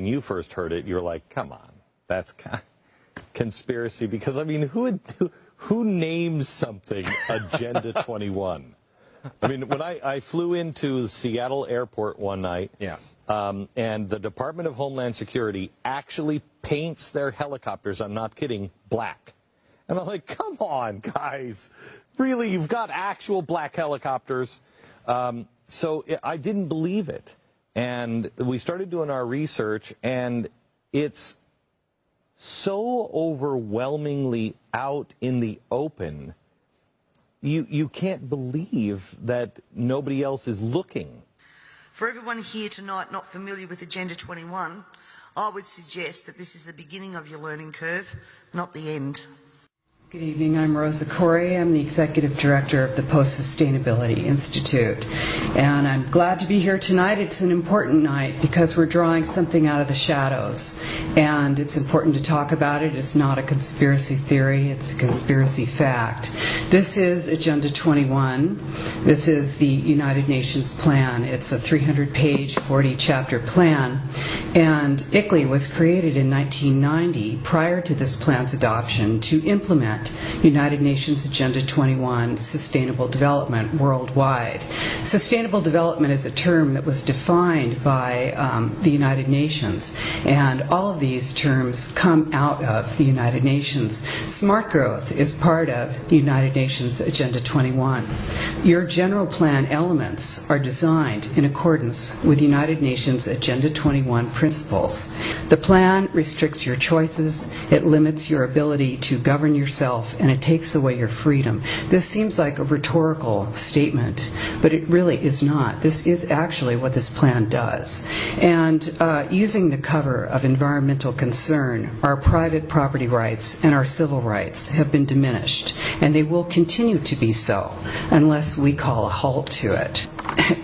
when you first heard it, you were like, come on, that's conspiracy. Because, I mean, who names something Agenda 21? I mean, when I flew into the Seattle airport one night, and the Department of Homeland Security actually paints their helicopters, I'm not kidding, black. And I'm like, come on, guys. Really, you've got actual black helicopters. So I didn't believe it. And we started doing our research, and it's so overwhelmingly out in the open. You can't believe that nobody else is looking. For everyone here tonight not familiar with Agenda 21, I would suggest that this is the beginning of your learning curve, not the end. Good evening. I'm Rosa Corey. I'm the Executive Director of the Post-Sustainability Institute. And I'm glad to be here tonight. It's an important night because we're drawing something out of the shadows. And it's important to talk about it. It's not a conspiracy theory. It's a conspiracy fact. This is Agenda 21. This is the United Nations plan. It's a 300-page, 40-chapter plan. And ICLEI was created in 1990 prior to this plan's adoption to implement United Nations Agenda 21, Sustainable Development worldwide. Sustainable development is a term that was defined by the United Nations, and all of these terms come out of the United Nations. Smart growth is part of the United Nations Agenda 21. Your general plan elements are designed in accordance with United Nations Agenda 21 principles. The plan restricts your choices, it limits your ability to govern yourself, and it takes away your freedom. This seems like a rhetorical statement, but it really is not. This is actually what this plan does. And using the cover of environmental concern, our private property rights and our civil rights have been diminished, and they will continue to be so unless we call a halt to it.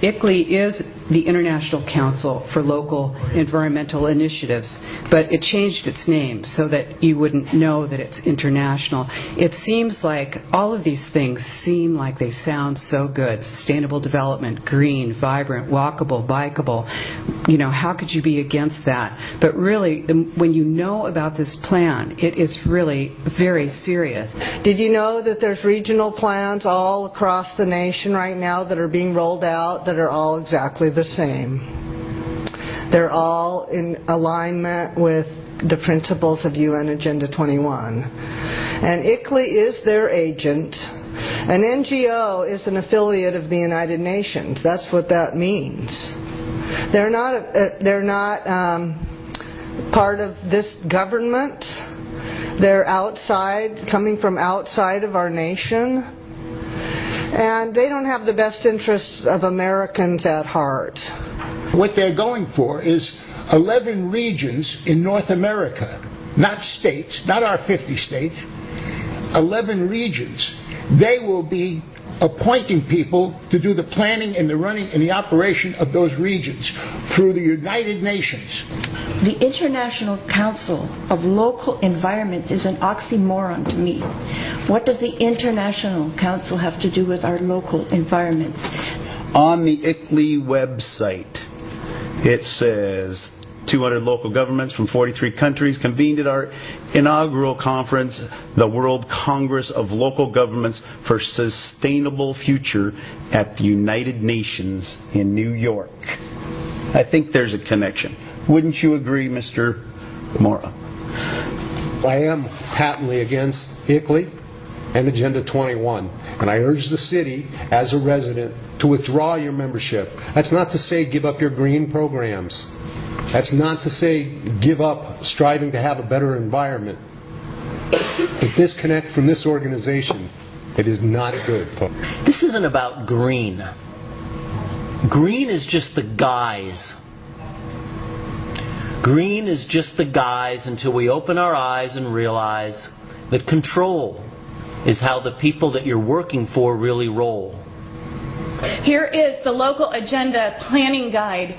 ICLEI is the International Council for Local Environmental Initiatives, but it changed its name so that you wouldn't know that it's international. It seems like all of these things seem like they sound so good. Sustainable development, green, vibrant, walkable, bikeable. You know, how could you be against that? But really, when you know about this plan, it is really very serious. Did you know that there's regional plans all across the nation right now that are being rolled out that are all exactly the same? They're all in alignment with the principles of UN Agenda 21. And ICLEI is their agent. An NGO is an affiliate of the United Nations. That's what that means. They're not part of this government. They're outside, coming from outside of our nation. And they don't have the best interests of Americans at heart. What they're going for is 11 regions in North America, not states, not our 50 states, 11 regions. They will be appointing people to do the planning and the running and the operation of those regions through the United Nations. The International Council of Local Environment is an oxymoron to me. What does the International Council have to do with our local environment? On the ICLEI website, it says 200 local governments from 43 countries convened at our inaugural conference, the World Congress of Local Governments for Sustainable Future at the United Nations in New York. I think there's a connection. Wouldn't you agree, Mr. Mora? I am patently against ICLEI and Agenda 21, and I urge the city, as a resident, to withdraw your membership. That's not to say give up your green programs. That's not to say give up striving to have a better environment. But disconnect from this organization. It is not good, folks. This isn't about green. Green is just the guise. Green is just the guise until we open our eyes and realize that control is how the people that you're working for really roll. Here is the Local Agenda Planning Guide,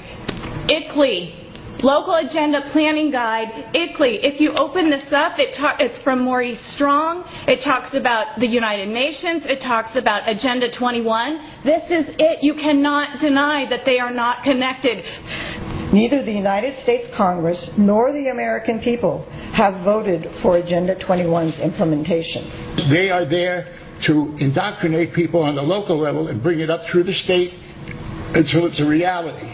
ICLEI. Local Agenda Planning Guide, ICLEI. If you open this up, it's from Maurice Strong. It talks about the United Nations. It talks about Agenda 21. This is it. You cannot deny that they are not connected. Neither the United States Congress nor the American people have voted for Agenda 21's implementation. They are there to indoctrinate people on the local level and bring it up through the state until it's a reality.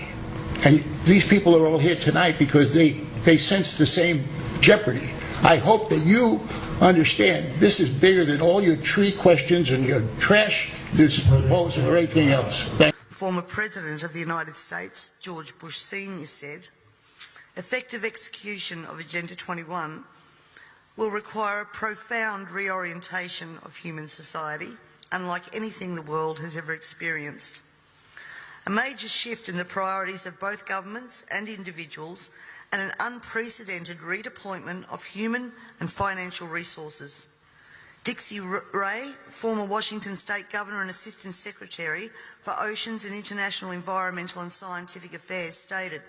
And these people are all here tonight because they sense the same jeopardy. I hope that you understand this is bigger than all your tree questions and your trash proposals or anything else. Former President of the United States, George Bush Sr. said, effective execution of Agenda 21 will require a profound reorientation of human society, unlike anything the world has ever experienced. A major shift in the priorities of both governments and individuals, and an unprecedented redeployment of human and financial resources. Dixie Ray, former Washington State Governor and Assistant Secretary for Oceans and International Environmental and Scientific Affairs, stated,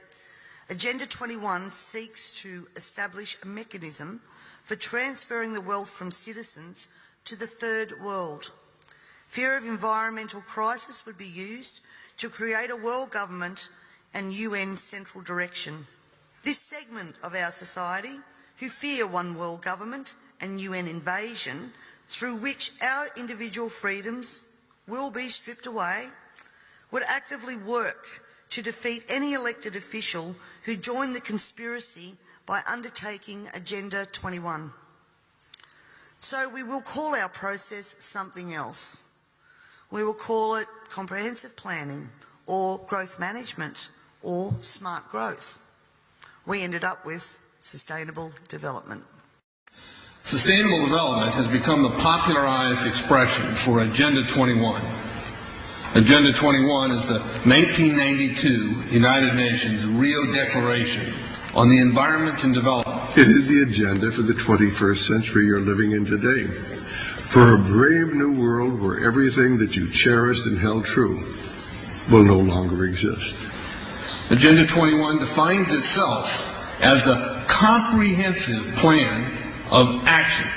Agenda 21 seeks to establish a mechanism for transferring the wealth from citizens to the third world. Fear of environmental crisis would be used to create a world government and UN central direction. This segment of our society, who fear one world government and UN invasion, through which our individual freedoms will be stripped away, would actively work to defeat any elected official who joined the conspiracy by undertaking Agenda 21. So we will call our process something else. We will call it comprehensive planning or growth management or smart growth. We ended up with sustainable development. Sustainable development has become the popularized expression for Agenda 21. Agenda 21 is the 1992 United Nations Rio Declaration on the Environment and Development. It is the agenda for the 21st century you're living in today. For a brave new world where everything that you cherished and held true will no longer exist. Agenda 21 defines itself as the comprehensive plan of action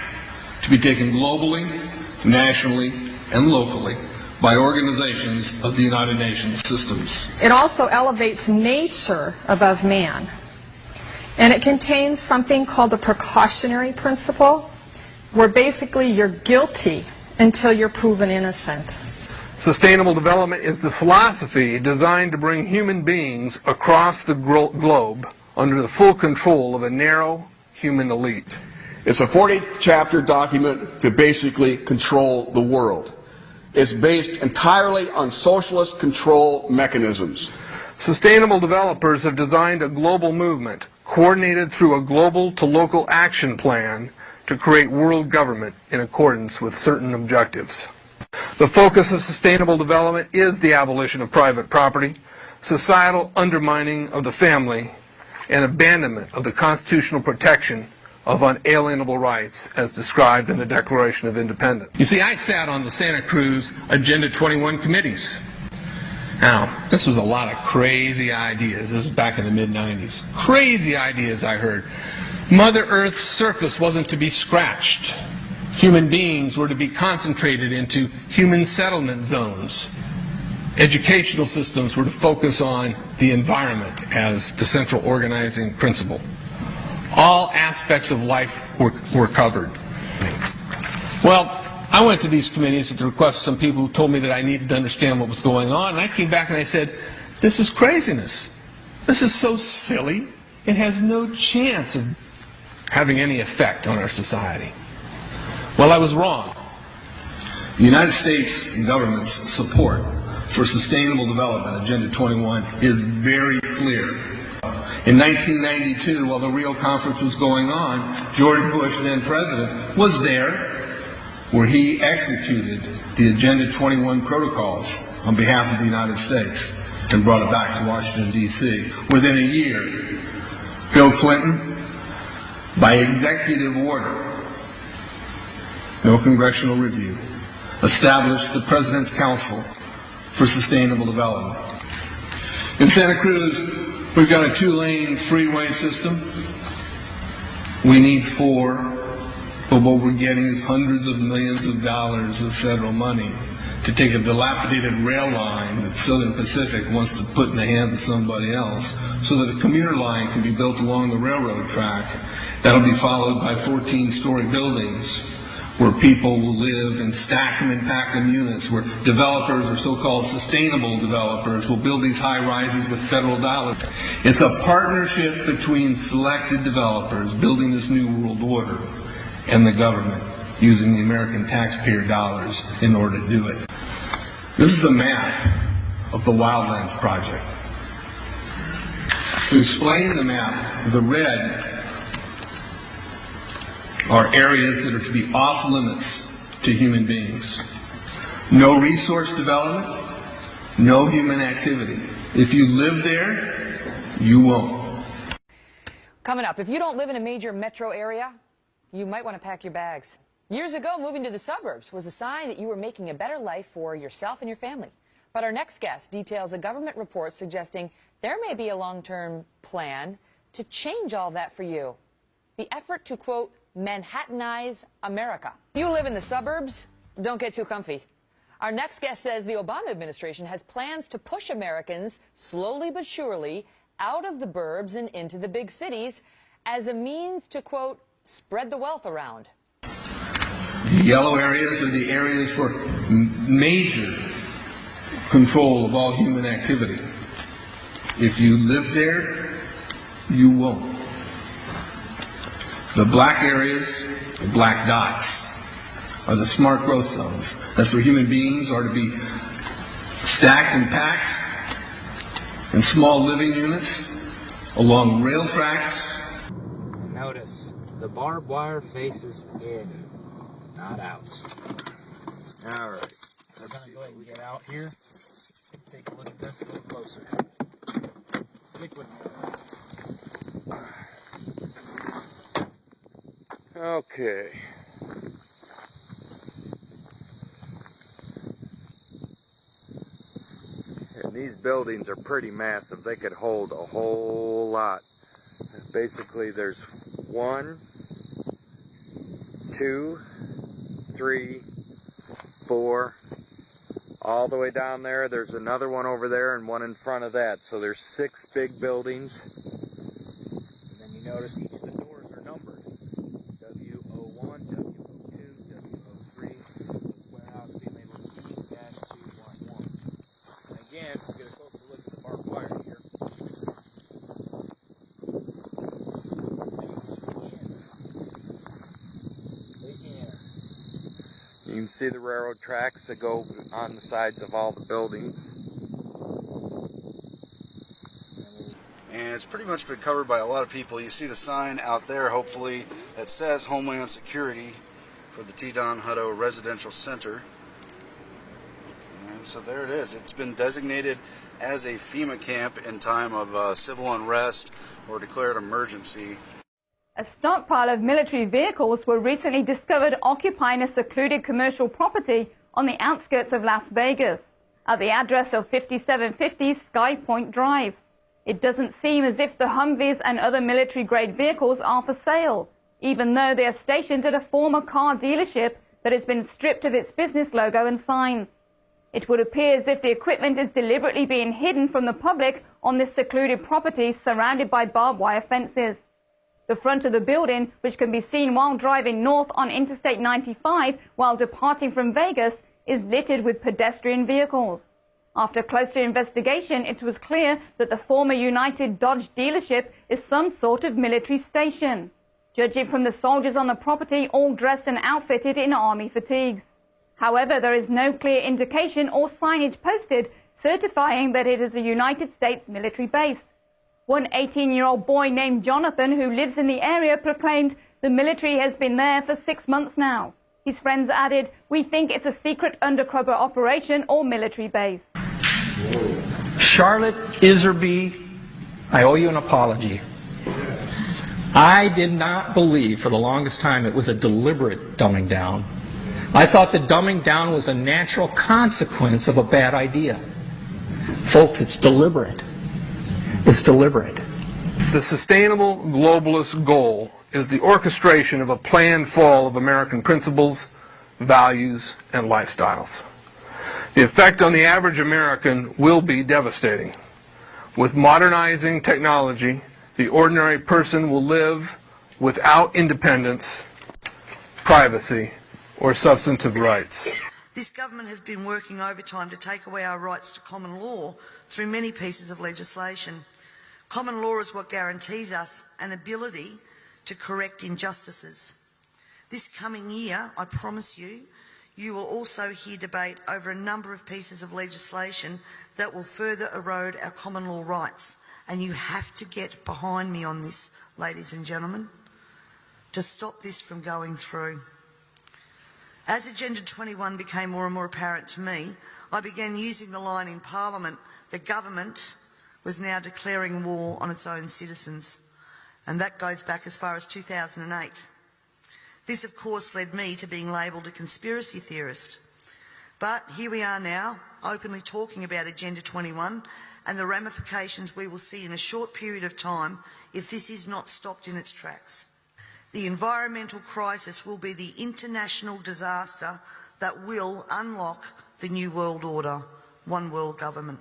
to be taken globally, nationally, and locally by organizations of the United Nations systems. It also elevates nature above man. And it contains something called the precautionary principle, where basically you're guilty until you're proven innocent. Sustainable development is the philosophy designed to bring human beings across the globe under the full control of a narrow human elite. It's a 40-chapter document to basically control the world. It's based entirely on socialist control mechanisms. Sustainable developers have designed a global movement coordinated through a global to local action plan to create world government in accordance with certain objectives. The focus of sustainable development is the abolition of private property, societal undermining of the family, and abandonment of the constitutional protection of unalienable rights as described in the Declaration of Independence. You see, I sat on the Santa Cruz Agenda 21 committees. Now, this was a lot of crazy ideas. This was back in the mid-90s. Crazy ideas I heard. Mother Earth's surface wasn't to be scratched. Human beings were to be concentrated into human settlement zones. Educational systems were to focus on the environment as the central organizing principle. All aspects of life were covered. Well, I went to these committees at the request of some people who told me that I needed to understand what was going on, and I came back and I said, this is craziness. This is so silly. It has no chance of having any effect on our society. Well, I was wrong. The United States government's support for sustainable development, Agenda 21, is very clear. In 1992, while the Rio Conference was going on, George Bush, then president, was there where he executed the Agenda 21 protocols on behalf of the United States and brought it back to Washington, D.C. Within a year, Bill Clinton, by executive order, no congressional review, established the President's Council for Sustainable Development. In Santa Cruz, we've got a 2-lane freeway system. We need 4, but what we're getting is hundreds of millions of dollars of federal money to take a dilapidated rail line that Southern Pacific wants to put in the hands of somebody else so that a commuter line can be built along the railroad track. That'll be followed by 14-story buildings where people will live and stack them and pack them units, where developers, or so-called sustainable developers, will build these high-rises with federal dollars. It's a partnership between selected developers building this new world order and the government using the American taxpayer dollars in order to do it. This is a map of the Wildlands Project. To explain the map, the red are areas that are to be off limits to human beings. No resource development, no human activity. If you live there, you won't. Coming up, if you don't live in a major metro area, you might want to pack your bags. Years ago, moving to the suburbs was a sign that you were making a better life for yourself and your family. But our next guest details a government report suggesting there may be a long-term plan to change all that for you. The effort to, quote, Manhattanize America. You live in the suburbs, don't get too comfy. Our next guest says the Obama administration has plans to push Americans slowly but surely out of the burbs and into the big cities as a means to, quote, spread the wealth around. The yellow areas are the areas for major control of all human activity. If you live there, you won't. The black areas, the black dots, are the smart growth zones. That's where human beings are to be stacked and packed in small living units along rail tracks. Notice, the barbed wire faces in, not out. All right, we're going to go ahead and get out here. Take a look at this a little closer. Stick with me. Okay. And these buildings are pretty massive. They could hold a whole lot. Basically, there's 1, 2, 3, 4. All the way down there, there's another one over there and one in front of that. So there's 6 big buildings. And then you notice each of the doors are numbered. W01, W02, W03, warehouse being labeled E-211. And again, let's get a closer look at the barbed wire here. You can see the railroad tracks that go on the sides of all the buildings. And it's pretty much been covered by a lot of people. You see the sign out there, hopefully, that says Homeland Security for the T-Don Hutto Residential Center. And so there it is. It's been designated as a FEMA camp in time of civil unrest or declared emergency. A stockpile of military vehicles were recently discovered occupying a secluded commercial property on the outskirts of Las Vegas, at the address of 5750 Sky Point Drive. It doesn't seem as if the Humvees and other military-grade vehicles are for sale, even though they are stationed at a former car dealership that has been stripped of its business logo and signs. It would appear as if the equipment is deliberately being hidden from the public on this secluded property surrounded by barbed wire fences. The front of the building, which can be seen while driving north on Interstate 95 while departing from Vegas, is littered with pedestrian vehicles. After closer investigation, it was clear that the former United Dodge dealership is some sort of military station, judging from the soldiers on the property all dressed and outfitted in army fatigues. However, there is no clear indication or signage posted certifying that it is a United States military base. One 18-year-old boy named Jonathan, who lives in the area, proclaimed the military has been there for 6 months now. His friends added, "We think it's a secret undercover operation or military base." Charlotte Iserby, I owe you an apology. I did not believe for the longest time it was a deliberate dumbing down. I thought the dumbing down was a natural consequence of a bad idea. Folks, it's deliberate. It's deliberate. The sustainable globalist goal is the orchestration of a planned fall of American principles, values, and lifestyles. The effect on the average American will be devastating. With modernizing technology, the ordinary person will live without independence, privacy, or substantive rights. This government has been working overtime to take away our rights to common law through many pieces of legislation. Common law is what guarantees us an ability to correct injustices. This coming year, I promise you, you will also hear debate over a number of pieces of legislation that will further erode our common law rights. And you have to get behind me on this, ladies and gentlemen, to stop this from going through. As Agenda 21 became more and more apparent to me, I began using the line in Parliament that government was now declaring war on its own citizens. And that goes back as far as 2008. This, of course, led me to being labelled a conspiracy theorist. But here we are now, openly talking about Agenda 21 and the ramifications we will see in a short period of time if this is not stopped in its tracks. The environmental crisis will be the international disaster that will unlock the new world order, one world government.